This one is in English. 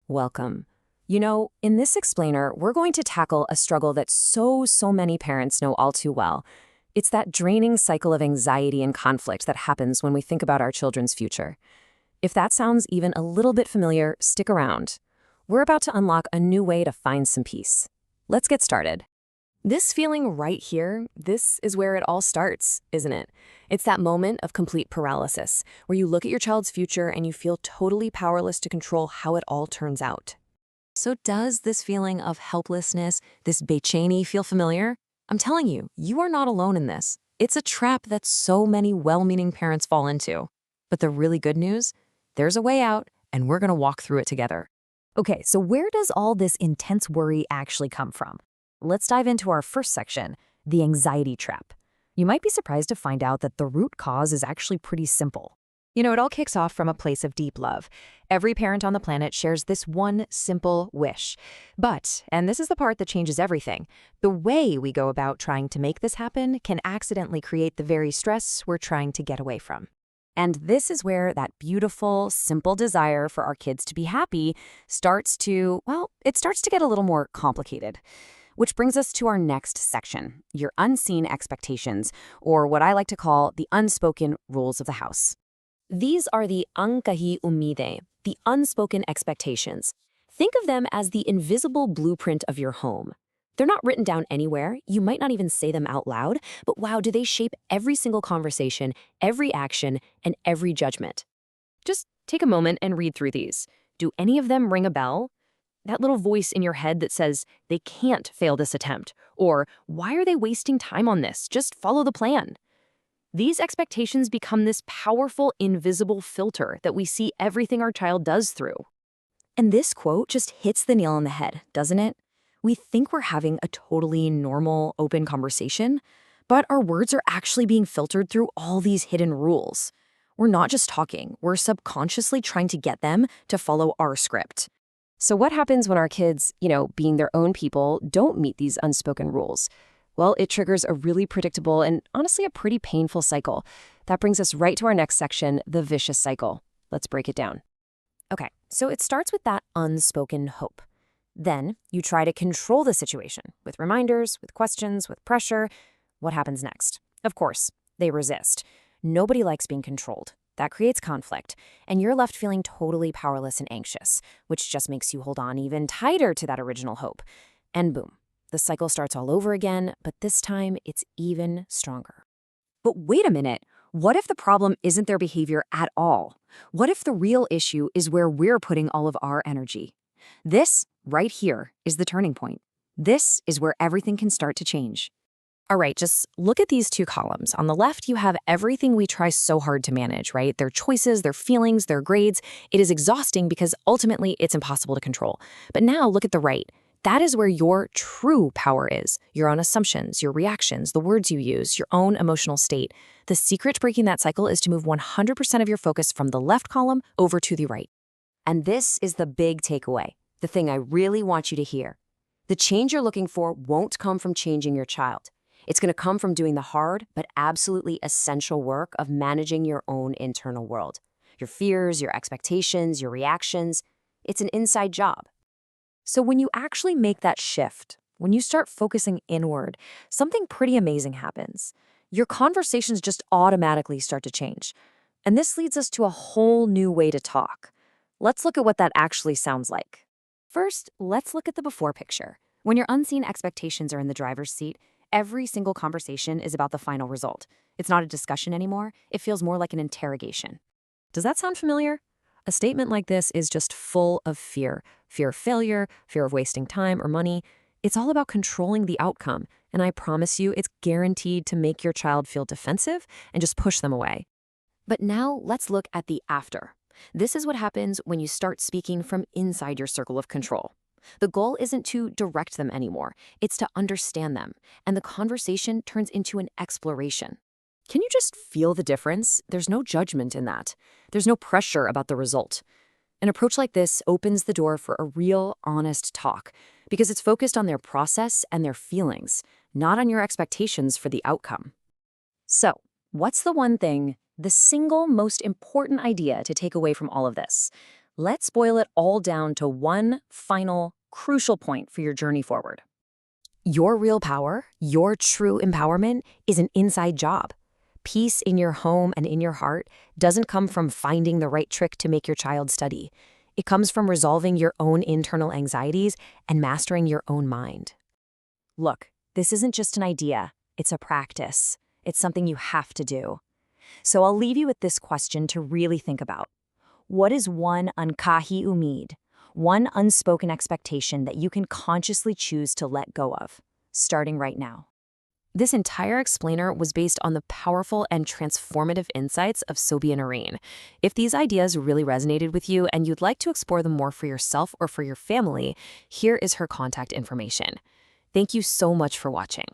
Welcome. You know, in this explainer, we're going to tackle a struggle that so many parents know all too well. It's that draining cycle of anxiety and conflict that happens when we think about our children's future. If that sounds even a little bit familiar, stick around. We're about to unlock a new way to find some peace. Let's get started. This feeling right here, this is where it all starts, isn't it? It's that moment of complete paralysis, where you look at your child's future and you feel totally powerless to control how it all turns out. So does this feeling of helplessness, this bechani, feel familiar? I'm telling you, you are not alone in this. It's a trap that so many well-meaning parents fall into. But the really good news? There's a way out, and we're going to walk through it together. Okay, so where does all this intense worry actually come from? Let's dive into our first section, the anxiety trap. You might be surprised to find out that the root cause is actually pretty simple. You know, it all kicks off from a place of deep love. Every parent on the planet shares this one simple wish. But, and this is the part that changes everything, the way we go about trying to make this happen can accidentally create the very stress we're trying to get away from. And this is where that beautiful, simple desire for our kids to be happy starts to, well, it starts to get a little more complicated. Which brings us to our next section, your unseen expectations, or what I like to call the unspoken rules of the house. These are the angkahi umide, the unspoken expectations. Think of them as the invisible blueprint of your home. They're not written down anywhere, you might not even say them out loud, but wow, do they shape every single conversation, every action, and every judgment. Just take a moment and read through these. Do any of them ring a bell? That little voice in your head that says, they can't fail this attempt, or why are they wasting time on this? Just follow the plan. These expectations become this powerful, invisible filter that we see everything our child does through. And this quote just hits the nail on the head, doesn't it? We think we're having a totally normal, open conversation, but our words are actually being filtered through all these hidden rules. We're not just talking, we're subconsciously trying to get them to follow our script. So what happens when our kids, being their own people, don't meet these unspoken rules? Well, it triggers a really predictable and honestly a pretty painful cycle. That brings us right to our next section, the vicious cycle. Let's break it down. Okay, so it starts with that unspoken hope. Then you try to control the situation with reminders, with questions, with pressure. What happens next? Of course, they resist. Nobody likes being controlled. That creates conflict, and you're left feeling totally powerless and anxious, which just makes you hold on even tighter to that original hope. And boom, the cycle starts all over again, but this time it's even stronger. But wait a minute, what if the problem isn't their behavior at all? What if the real issue is where we're putting all of our energy? This, right here, is the turning point. This is where everything can start to change. All right, just look at these two columns. On the left, you have everything we try so hard to manage, right? Their choices, their feelings, their grades. It is exhausting because ultimately it's impossible to control. But now look at the right. That is where your true power is. Your own assumptions, your reactions, the words you use, your own emotional state. The secret to breaking that cycle is to move 100% of your focus from the left column over to the right. And this is the big takeaway, the thing I really want you to hear. The change you're looking for won't come from changing your child. It's going to come from doing the hard but absolutely essential work of managing your own internal world. Your fears, your expectations, your reactions. It's an inside job. So when you actually make that shift, when you start focusing inward, something pretty amazing happens. Your conversations just automatically start to change. And this leads us to a whole new way to talk. Let's look at what that actually sounds like. First, let's look at the before picture. When your unseen expectations are in the driver's seat, every single conversation is about the final result. It's not a discussion anymore. It feels more like an interrogation. Does that sound familiar? A statement like this is just full of fear. Fear of failure, fear of wasting time or money. It's all about controlling the outcome. And I promise you, it's guaranteed to make your child feel defensive and just push them away. But now let's look at the after. This is what happens when you start speaking from inside your circle of control. The goal isn't to direct them anymore, it's to understand them, and the conversation turns into an exploration. Can you just feel the difference? There's no judgment in that. There's no pressure about the result. An approach like this opens the door for a real, honest talk, because it's focused on their process and their feelings, not on your expectations for the outcome. So, what's the one thing, the single most important idea to take away from all of this? Let's boil it all down to one final, crucial point for your journey forward. Your real power, your true empowerment, is an inside job. Peace in your home and in your heart doesn't come from finding the right trick to make your child study. It comes from resolving your own internal anxieties and mastering your own mind. Look, this isn't just an idea, it's a practice. It's something you have to do. So I'll leave you with this question to really think about. What is one unkahi umid, one unspoken expectation that you can consciously choose to let go of, starting right now? This entire explainer was based on the powerful and transformative insights of Sobi and Irene. If these ideas really resonated with you and you'd like to explore them more for yourself or for your family, here is her contact information. Thank you so much for watching.